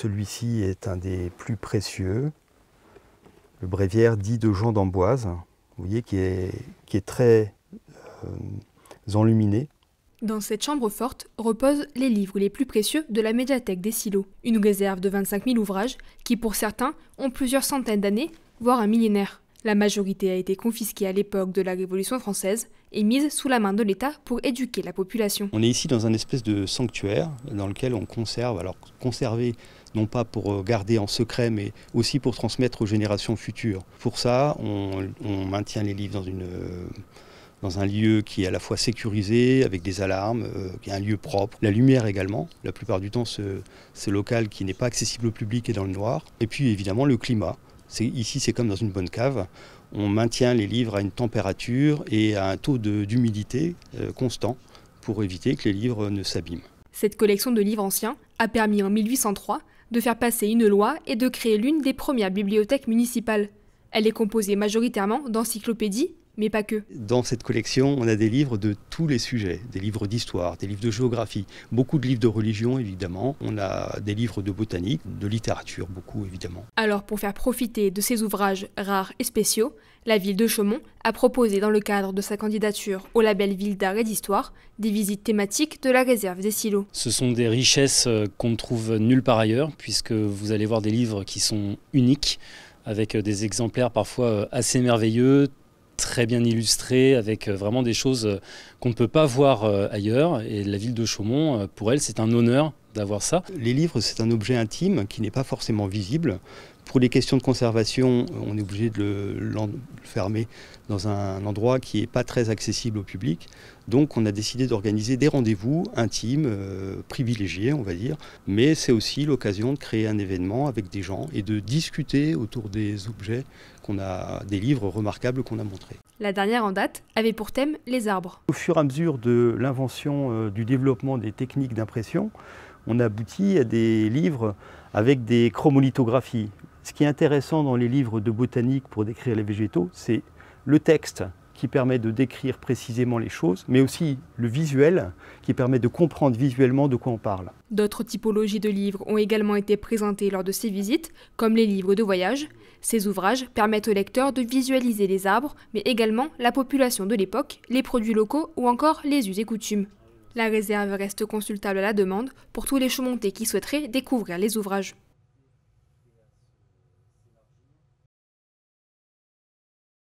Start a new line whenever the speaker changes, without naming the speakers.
celui-ci est un des plus précieux, le bréviaire dit de Jean d'Amboise, vous voyez, qui est très enluminé.
Dans cette chambre forte reposent les livres les plus précieux de la médiathèque des Silos, une réserve de 25 000 ouvrages qui, pour certains, ont plusieurs centaines d'années, voire un millénaire. La majorité a été confisquée à l'époque de la Révolution française et mise sous la main de l'État pour éduquer la population.
On est ici dans un espèce de sanctuaire dans lequel on conserve, alors conserver non pas pour garder en secret, mais aussi pour transmettre aux générations futures. Pour ça, on maintient les livres dans un lieu qui est à la fois sécurisé, avec des alarmes, qui est un lieu propre. La lumière également, la plupart du temps ce local qui n'est pas accessible au public est dans le noir. Et puis évidemment le climat. Ici c'est comme dans une bonne cave, on maintient les livres à une température et à un taux d'humidité constant pour éviter que les livres ne s'abîment.
Cette collection de livres anciens a permis en 1803 de faire passer une loi et de créer l'une des premières bibliothèques municipales. Elle est composée majoritairement d'encyclopédies, mais pas que.
Dans cette collection, on a des livres de tous les sujets, des livres d'histoire, des livres de géographie, beaucoup de livres de religion évidemment, on a des livres de botanique, de littérature beaucoup évidemment.
Alors pour faire profiter de ces ouvrages rares et spéciaux, la ville de Chaumont a proposé dans le cadre de sa candidature au label Ville d'art et d'histoire des visites thématiques de la réserve des Silos.
Ce sont des richesses qu'on ne trouve nulle part ailleurs puisque vous allez voir des livres qui sont uniques avec des exemplaires parfois assez merveilleux, très bien illustré, avec vraiment des choses qu'on ne peut pas voir ailleurs. Et la ville de Chaumont, pour elle, c'est un honneur d'avoir ça.
Les livres, c'est un objet intime qui n'est pas forcément visible. Pour les questions de conservation, on est obligé de le fermer dans un endroit qui n'est pas très accessible au public. Donc on a décidé d'organiser des rendez-vous intimes, privilégiés on va dire. Mais c'est aussi l'occasion de créer un événement avec des gens et de discuter autour des objets des livres remarquables qu'on a montrés.
La dernière en date avait pour thème les arbres.
Au fur et à mesure de l'invention, du développement des techniques d'impression, on aboutit à des livres avec des chromolithographies. Ce qui est intéressant dans les livres de botanique pour décrire les végétaux, c'est le texte qui permet de décrire précisément les choses, mais aussi le visuel qui permet de comprendre visuellement de quoi on parle.
D'autres typologies de livres ont également été présentées lors de ces visites, comme les livres de voyage. Ces ouvrages permettent aux lecteurs de visualiser les arbres, mais également la population de l'époque, les produits locaux ou encore les us et coutumes. La réserve reste consultable à la demande pour tous les Chaumontais qui souhaiteraient découvrir les ouvrages.